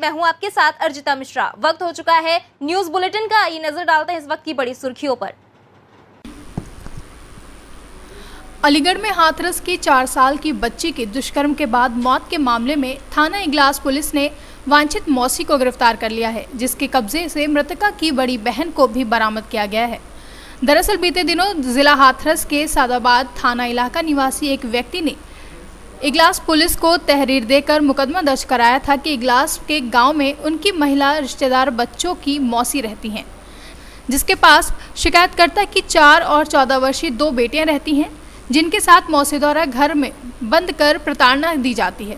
मैं हूं आपके साथ अर्जिता मिश्रा। वक्त हो चुका है न्यूज बुलेटिन का। ये नजर डालते हैं इस वक्त की बड़ी सुर्खियों पर। अलीगढ़ में हाथरस की 4 साल की बच्ची के दुष्कर्म के बाद मौत के मामले में थाना इगलास पुलिस ने वांछित मौसी को गिरफ्तार कर लिया है, जिसके कब्जे से मृतका की बड़ी बहन को भी बरामद किया गया है। दरअसल बीते दिनों जिला हाथरस के सादाबाद थाना इलाका निवासी एक व्यक्ति ने इगलास पुलिस को तहरीर देकर मुकदमा दर्ज कराया था कि इगलास के गांव में उनकी महिला रिश्तेदार बच्चों की मौसी रहती हैं, जिसके पास शिकायतकर्ता की 4 और 14 वर्षीय 2 बेटियां रहती हैं, जिनके साथ मौसी द्वारा घर में बंद कर प्रताड़ना दी जाती है।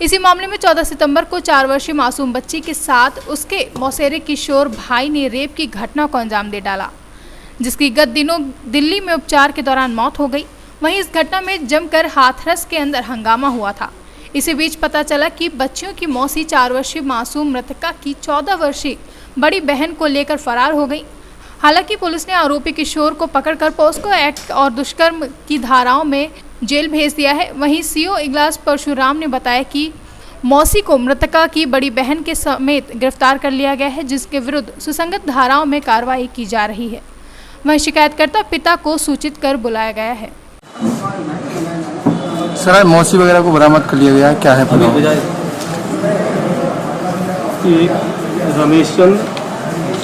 इसी मामले में 14 सितंबर को 4 वर्षीय मासूम बच्ची के साथ उसके मौसेरे किशोर भाई ने रेप की घटना को अंजाम दे डाला, जिसकी गत दिनों दिल्ली में उपचार के दौरान मौत हो गई। वहीं इस घटना में जमकर हाथरस के अंदर हंगामा हुआ था। इसी बीच पता चला कि बच्चियों की मौसी 4 वर्षीय मासूम मृतका की 14 वर्षीय बड़ी बहन को लेकर फरार हो गई। हालांकि पुलिस ने आरोपी किशोर को पकड़कर पोस्को एक्ट और दुष्कर्म की धाराओं में जेल भेज दिया है। वहीं सीओ इगलास परशुराम ने बताया कि मौसी को मृतका की बड़ी बहन के समेत गिरफ्तार कर लिया गया है, जिसके विरुद्ध सुसंगत धाराओं में कार्रवाई की जा रही है। वहीं शिकायतकर्ता पिता को सूचित कर बुलाया गया है। सर, मौसी वगैरह को बरामद कर लिया गया है, क्या है पता? रमेश चंद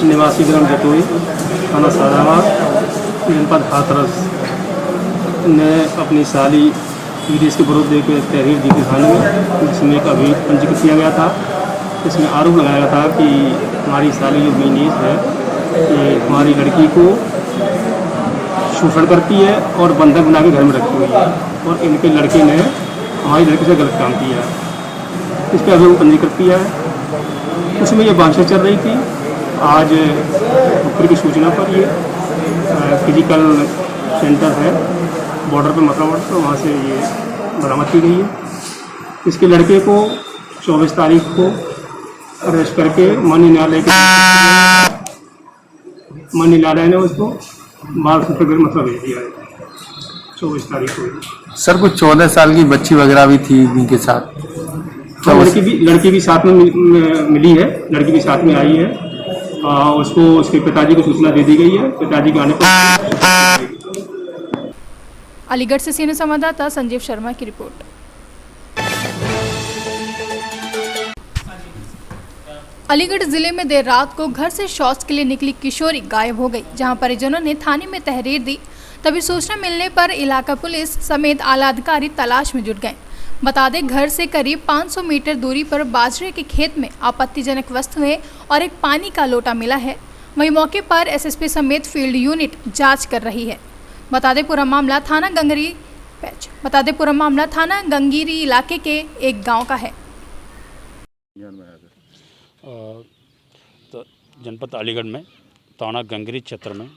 निवासी ग्राम जतोई थाना सादाबाद जनपद हाथरस ने अपनी साली विदेश के विरोध देकर तहरीर दी थी थाने में, जिसमें एक अभी पंजीकृत किया गया था। इसमें आरोप लगाया गया था कि हमारी साली जो मीनीस है ये हमारी लड़की को शोषण करती है और बंधक बना के घर में रखी हुई है, और इनके लड़के ने हमारी लड़की से गलत काम किया है। इस पर अभी वो पंजीकृत किया है। उसमें ये बातचीत चल रही थी। आज मुखबिर की सूचना पर ये फिजिकल सेंटर है बॉर्डर पर, मतलब बॉर्डर, तो वहाँ से ये बरामद की गई है। इसके लड़के को 24 तारीख को अरेस्ट करके माननीय न्यायालय ने उसको बाल मतलब भेज दिया है 24 तारीख को। सर, कुछ 14 साल की बच्ची वगैरह भी थी उनके साथ? तो लड़की भी साथ में मिली है, लड़की भी साथ में आई है। उसको उसके पिताजी को सूचना दे दी गई है। पिताजी के आने पर। अलीगढ़ से सीनियर संवाददाता संजीव शर्मा की रिपोर्ट। अलीगढ़ जिले में देर रात को घर से शौच के लिए निकली किशोरी गायब हो गई, जहां परिजनों ने थाने में तहरीर दी। तभी सूचना मिलने पर इलाका पुलिस समेत आला अधिकारी तलाश में जुट गए। बता दें, घर से करीब 500 मीटर दूरी पर बाजरे के खेत में आपत्तिजनक वस्तुएं और एक पानी का लोटा मिला है। वहीं मौके पर एसएसपी समेत फील्ड यूनिट जांच कर रही है। बता दें पूरा मामला थाना गंगीरी इलाके के एक गांव का है। तो जनपद अलीगढ़ में थाना गंगरी क्षेत्र में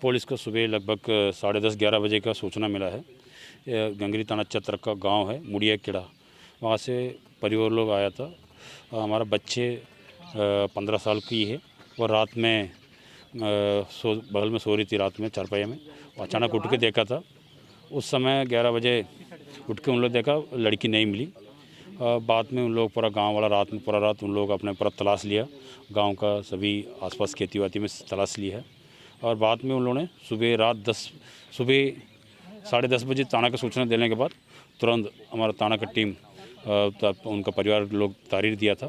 पुलिस को सुबह लगभग 10:30-11 बजे का सूचना मिला है। गंगरी थाना क्षेत्र का गांव है मुड़िया किड़ा, वहाँ से परिवार लोग आया था। हमारा बच्चे 15 साल की है, वो रात में बगल में सो रही थी, रात में चारपाई में। अचानक उठ के देखा था, उस समय 11 बजे उठ के उन लोग देखा लड़की नहीं मिली। बाद में उन लोग पूरा गांव वाला पूरा रात उन लोग अपने पूरा तलाश लिया, गांव का सभी आसपास खेती वाती में तलाश लिया है। और बाद में उन लोगों ने सुबह 10:30 बजे थाना का सूचना देने के बाद तुरंत हमारा थाना का टीम उनका परिवार लोग तहरीर दिया था।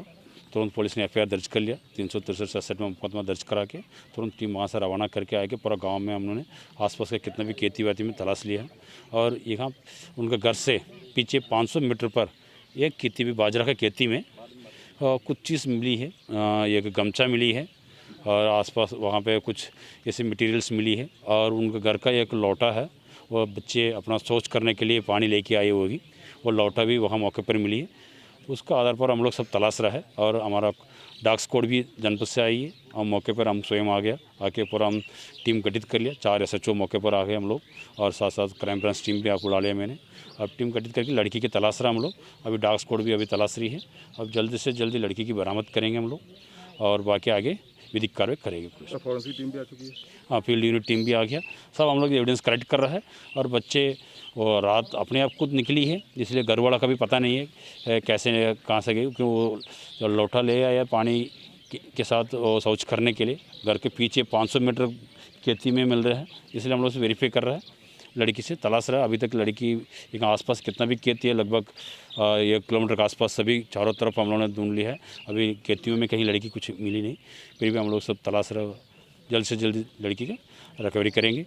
तुरंत पुलिस ने एफआईआर दर्ज कर लिया, 363 में मुकदमा दर्ज करा के तुरंत टीम वहाँ से रवाना करके आए के पूरा गांव में हम लोगों ने आसपास के कितने भी खेती वाती में तलाश लिया है। और यहाँ उनके घर से पीछे 500 मीटर पर एक खेती भी बाजरा का खेती में कुछ चीज़ मिली है। एक गमछा मिली है और आसपास वहाँ पे कुछ ऐसे मटेरियल्स मिली है। और उनके घर का एक लोटा है, वो बच्चे अपना शौच करने के लिए पानी लेके आए होगी, वो लोटा भी वहाँ मौके पर मिली है। उसका आधार पर हम लोग सब तलाश रहा है। और हमारा डॉग स्क्वाड भी जनपद से आई है और मौके पर हम स्वयं आ गया, आके पूरा हम टीम गठित कर लिया। 4 SHO मौके पर आ गए हम लोग, और साथ साथ क्राइम ब्रांच टीम भी आपको डाले मैंने। अब टीम गठित करके लड़की की तलाश रहा हम लोग। अभी डॉग स्क्वाड भी अभी तलाश रही है। अब जल्दी से जल्दी लड़की की बरामद करेंगे हम लोग, और बाकी आगे विधिक कार्रवाई करेगी पुलिस। फॉरेंसिक टीम भी आ चुकी है। हाँ, फील्ड यूनिट टीम भी आ गया, सब हम लोग एविडेंस कलेक्ट कर रहा है। और बच्चे वो रात अपने आप खुद निकली है, इसलिए घर वाला का भी पता नहीं है कैसे कहाँ से गई, क्योंकि वो जो लोटा ले आया पानी के साथ वो शौच करने के लिए घर के पीछे 500 मीटर खेती में मिल रहा है, इसलिए हम लोग से वेरीफाई कर रहा है, लड़की से तलाश रहा है। अभी तक लड़की यहाँ आसपास कितना भी खेती है, लगभग 1 किलोमीटर के आसपास सभी चारों तरफ हम लोगों ने ढूंढ लिया है। अभी खेतियों में कहीं लड़की कुछ मिली नहीं, फिर भी हम लोग सब तलाश रहे, जल्द से जल्द लड़की का रिकवरी करेंगे।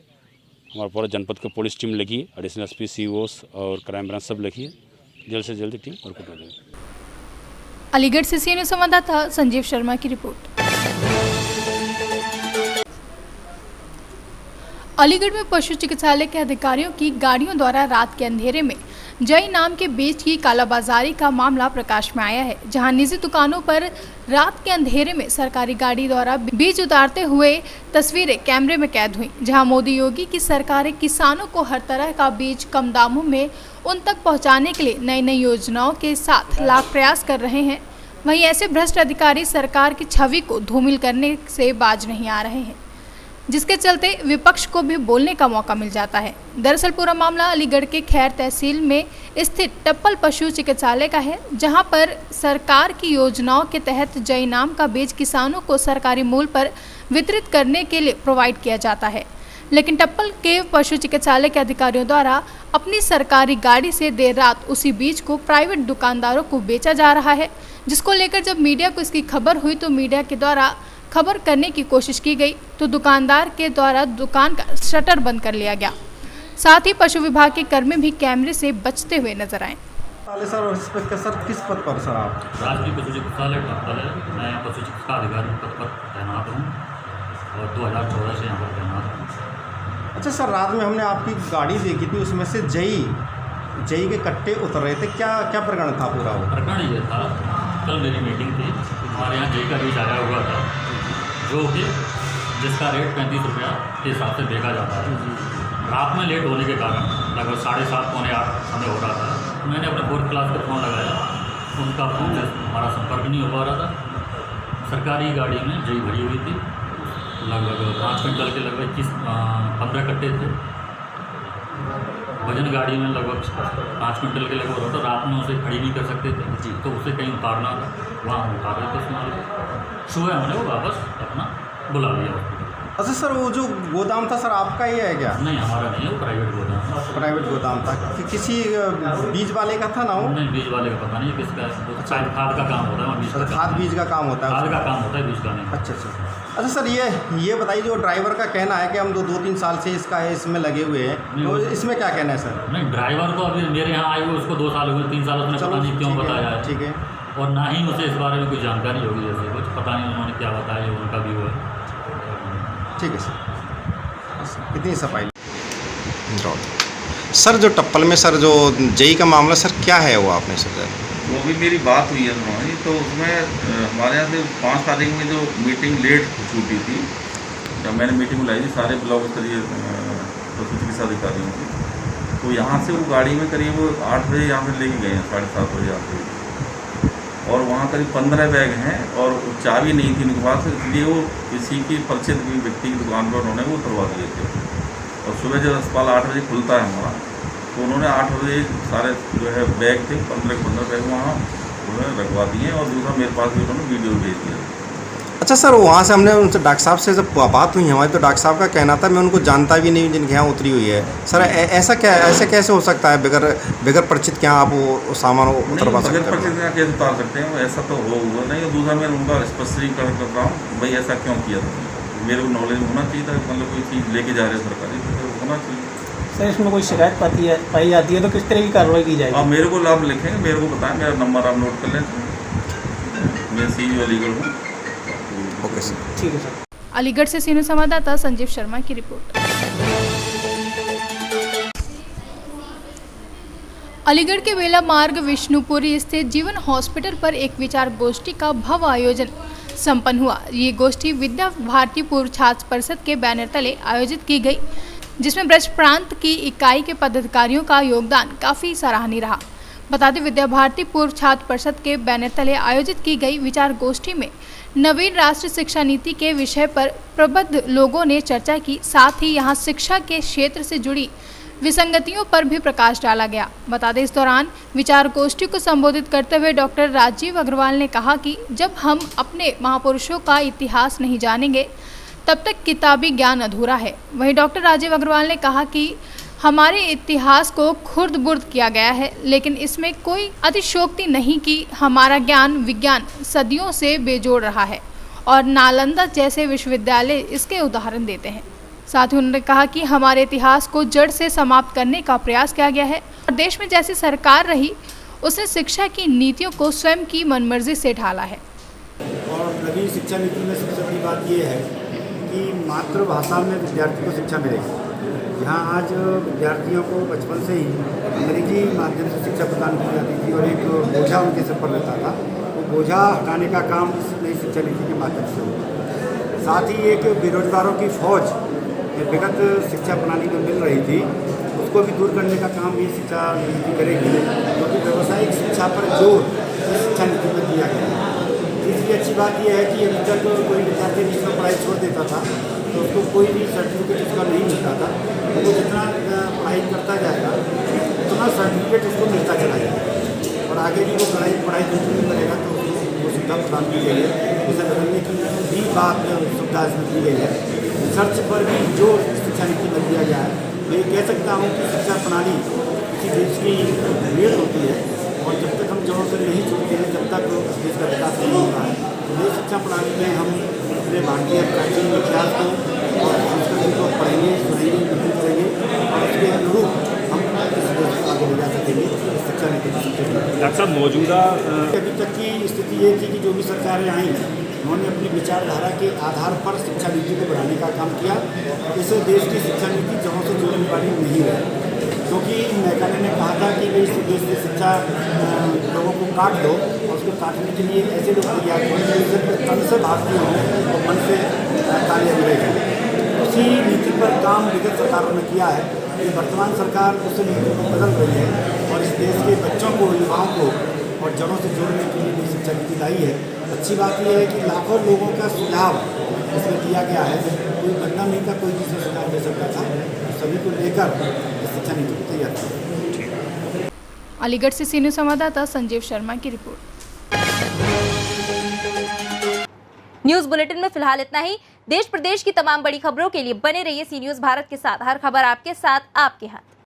हमारा पूरा जनपद का पुलिस टीम लगी है, एडिशनल एसपी, सीओस और क्राइम ब्रांच सब लगी है, जल्द से जल्द टीम वर्क कर देंगे। अलीगढ़ से सीनियर संवाददाता संजीव शर्मा की रिपोर्ट। अलीगढ़ में पशु चिकित्सालय के अधिकारियों की गाड़ियों द्वारा रात के अंधेरे में जय नाम के बीज की कालाबाजारी का मामला प्रकाश में आया है, जहां निजी दुकानों पर रात के अंधेरे में सरकारी गाड़ी द्वारा बीज उतारते हुए तस्वीरें कैमरे में कैद हुई। जहां मोदी योगी की सरकारें किसानों को हर तरह का बीज कम दामों में उन तक पहुंचाने के लिए नई नई योजनाओं के साथ लाख प्रयास कर रहे हैं, वहीं ऐसे भ्रष्ट अधिकारी सरकार की छवि को धूमिल करने से बाज नहीं आ रहे हैं, जिसके चलते विपक्ष को भी बोलने का मौका मिल जाता है। दरअसल पूरा मामला अलीगढ़ के खैर तहसील में स्थित टप्पल पशु चिकित्सालय का है, जहां पर सरकार की योजनाओं के तहत जय नाम का बीज किसानों को सरकारी मूल्य पर वितरित करने के लिए प्रोवाइड किया जाता है। लेकिन टप्पल के पशु चिकित्सालय के अधिकारियों द्वारा अपनी सरकारी गाड़ी से देर रात उसी बीज को प्राइवेट दुकानदारों को बेचा जा रहा है, जिसको लेकर जब मीडिया को इसकी खबर हुई तो मीडिया के द्वारा खबर करने की कोशिश की गई तो दुकानदार के द्वारा दुकान का शटर बंद कर लिया गया। साथ ही पशु विभाग के कर्मी भी कैमरे से बचते हुए नजर आए। सर किस पद पर सर आप? राजकीय पशु चिकित्सालय टप्पल है, मैं पशु चिकित्सा अधिकारी पद पर तैनात हूँ और 2014 से यहाँ पर तैनात हूँ। अच्छा सर, रात में हमने आपकी गाड़ी देखी थी, उसमें से जई के कट्टे उतर रहे थे, क्या प्रकरण था पूरा? वो प्रकरण ये था, कल मेरी मीटिंग थी, हमारे यहाँ जई का बीज आया हुआ था, जो कि जिसका रेट 35 रुपया के हिसाब से बेचा जाता है। रात में लेट होने के कारण लगभग 7:30 पौने 8 समय हो रहा था। मैंने अपने 4th क्लास का फ़ोन लगाया, उनका फ़ोन से हमारा संपर्क नहीं हो पा रहा था। सरकारी गाड़ी में जई भरी हुई थी, लगभग 5 क्विंटल के लगभग 15 कट्टे थे। वजन गाड़ी में लगभग 5 क्विंटल के लगभग होता, रात में उसे खड़ी नहीं कर सकते थे, तो उसे कहीं उतारना था, वहाँ उतार रहे थे उस माल को। सुबह हमने वो वापस अपना बुला लिया। अच्छा सर, वो जो गोदाम था सर आपका ही है क्या? नहीं, हमारा नहीं है, वो प्राइवेट गोदाम था। प्राइवेट गोदाम था किसी बीज वाले का था ना? वो नहीं, बीज वाले का पता नहीं किसका है, शायद खाद का काम होता है, बीज का खाद बीज का काम होता है, खाद का काम होता है, बीज का नहीं। अच्छा सर, ये बताइए, जो ड्राइवर का कहना है कि हम 2-3 साल से इसमें लगे हुए हैं, तो इसमें क्या कहना है सर? नहीं, ड्राइवर को अभी मेरे यहाँ आए हुए उसको 2 साल हुए, 3 साल उसने पता नहीं क्यों बताया है। ठीक है, और ना ही उसे इस बारे में कोई जानकारी होगी, जैसे कुछ पता नहीं उन्होंने क्या बताया, उनका भी वो है। ठीक है सर, कितनी सफाई? सर जो टप्पल में सर जो जई का मामला सर क्या है वो आपने सर? वो भी मेरी बात हुई है तुम्हारी, तो उसमें हमारे यहाँ से 5 तारीख में जो मीटिंग लेट छूटी थी, जब मैंने मीटिंग बुलाई थी सारे ब्लॉक स्तरीय पशु चिकित्सा अधिकारियों की, तो यहाँ से वो गाड़ी में करीब 8 बजे यहाँ से लेके गए हैं, 7:30 बजे यहाँ से, और वहाँ करीब 15 बैग हैं और चाबी नहीं थी उनके पास, इसलिए वो किसी की परिचित व्यक्ति की दुकान पर उन्होंने वो उतरवा दिए थे। और सुबह जब अस्पताल 8 बजे खुलता है हमारा, तो उन्होंने 8 बजे सारे जो है बैग थे 15 बैग वहाँ उन्होंने रखवा दिए, और दूसरा मेरे पास भी उन्होंने वीडियो भेज दिया। अच्छा सर, वहाँ से हमने उनसे डॉक्टर साहब से जब बात हुई हमारी, तो डॉक्टर साहब का कहना था मैं उनको जानता भी नहीं जिनके यहाँ उतरी हुई है। सर ऐसा कैसे हो सकता है, बगैर परिचित क्या आप वो सामान उतरवा सकते हैं? बगैर परिचित क्या कैसे उतार सकते हैं, ऐसा तो हुआ नहीं। और दूसरा मैं उनका स्पष्टीकरण कर रहा हूँ, भाई ऐसा क्यों किया था, मेरे को नॉलेज होना चाहिए था, मतलब कोई चीज़ लेके जा रहे हैं सरकारी, तो होना चाहिए। सर इसमें कोई शिकायत पाई जाती है तो किस तरह की कार्रवाई की जाएगी? आप मेरे को आप लिखेंगे, मेरे को बताएं, मेरा नंबर आप नोट कर लें, मैं सीईओ अलीगढ़ हूँ। ओके सर, ठीक है सर। अलीगढ़ से सीनियर संवाददाता संजीव शर्मा की रिपोर्ट। अलीगढ़ के बेला मार्ग विष्णुपुरी स्थित जीवन हॉस्पिटल पर एक विचार गोष्ठी का भव्य आयोजन संपन्न हुआ। ये गोष्ठी विद्या भारती पूर्व छात्र परिषद के बैनर तले आयोजित की गई, जिसमें ब्रज प्रांत की इकाई के पदाधिकारियों का योगदान काफ़ी सराहनीय रहा। बता दें, विद्या भारती पूर्व छात्र परिषद के बैनर तले आयोजित की गई विचार गोष्ठी में नवीन राष्ट्रीय शिक्षा नीति के विषय पर प्रबुद्ध लोगों ने चर्चा की। साथ ही यहां शिक्षा के क्षेत्र से जुड़ी विसंगतियों पर भी प्रकाश डाला गया। बता दें, इस दौरान विचार गोष्ठी को संबोधित करते हुए डॉक्टर राजीव अग्रवाल ने कहा कि जब हम अपने महापुरुषों का इतिहास नहीं जानेंगे तब तक किताबी ज्ञान अधूरा है। वहीं डॉक्टर राजीव अग्रवाल ने कहा कि हमारे इतिहास को खुर्द बुर्द किया गया है, लेकिन इसमें कोई अतिशयोक्ति नहीं कि हमारा ज्ञान विज्ञान सदियों से बेजोड़ रहा है और नालंदा जैसे विश्वविद्यालय इसके उदाहरण देते हैं। साथ ही उन्होंने कहा कि हमारे इतिहास को जड़ से समाप्त करने का प्रयास किया गया है और देश में जैसी सरकार रही उसने शिक्षा की नीतियों को स्वयं की मनमर्जी से ढाला है। और नवीन शिक्षा नीति में सबसे बड़ी बात यह है कि मातृभाषा में विद्यार्थी को शिक्षा मिलेगी। यहाँ आज विद्यार्थियों को बचपन से ही अंग्रेजी माध्यम से शिक्षा प्रदान की जाती थी और एक बोझा उनके सर पर रहता था। वो बोझा हटाने का काम इस नई शिक्षा नीति के माध्यम से होगा। साथ ही एक बेरोजगारों की फौज विगत शिक्षा प्रणाली में मिल रही थी, उसको भी दूर करने का काम ये शिक्षा नीति करेगी, क्योंकि व्यावसायिक शिक्षा पर जोर इस शिक्षा नीति में दिया गया है। तीसरी अच्छी बात यह है कि अभी तक कोई विद्यार्थी जिसमें पढ़ाई छोड़ देता था तो उसको कोई भी सर्टिफिकेट उसका नहीं मिलता था। तो वो जितना पढ़ाई करता जाएगा उतना सर्टिफिकेट उसको मिलता चला जाएगा और आगे भी वो पढ़ाई कंटिन्यू करेगा तो वो सुविधा प्रदान की गई है। उसे बदलने की भी बात सुविधा इसमें की गई है। रिसर्च पर भी जो शिक्षा नीति में दिया गया है, मैं ये कह सकता हूँ कि शिक्षा प्रणाली किसी देश की रीढ़ होती है और जब तक हम जड़ों से नहीं जुड़ते हैं तब तक देश का विकास नहीं होता है। तो ये शिक्षा प्रणाली में हम अपने भारतीय प्राचीन इतिहास को और संस्कृति को पढ़ेंगे, सुनेंगे, नहीं करेंगे और उसके अनुरूप हम इस देश को आगे ले जा सकेंगे। शिक्षा नीति डॉक्टर साहब, मौजूदा अभी तक की स्थिति ये थी कि जो भी सरकारें आई हैं उन्होंने अपनी विचारधारा के आधार पर शिक्षा नीति को बढ़ाने का काम किया। इससे देश की शिक्षा नीति जड़ों से जुड़ने वाली नहीं रही, क्योंकि मैकाले ने कहा था कि भाई इस देश की शिक्षा लोगों को काट दो और उसको काटने के लिए ऐसे लोग तैयार करें जो सिर्फ तन से भारतीय हों और मन से कार्य करें। उसी नीति पर काम विगत सरकारों ने किया है। ये वर्तमान सरकार उस नीति को बदल रही है और इस देश के बच्चों को, युवाओं को और जड़ों से जोड़ने के लिए नई शिक्षा नीति लाई है। अच्छी बात यह है कि लाखों लोगों का सुझाव इसमें दिया गया है। कोई बंदा नहीं था, कोई दूसरा सुझाव दे सकता था, सभी को लेकर इस शिक्षा नीति को तैयार किया। अलीगढ़ से सीनियर संवाददाता संजीव शर्मा की रिपोर्ट। न्यूज बुलेटिन में फिलहाल इतना ही। देश प्रदेश की तमाम बड़ी खबरों के लिए बने रहिए सी न्यूज भारत के साथ। हर खबर आपके साथ, आपके हाथ।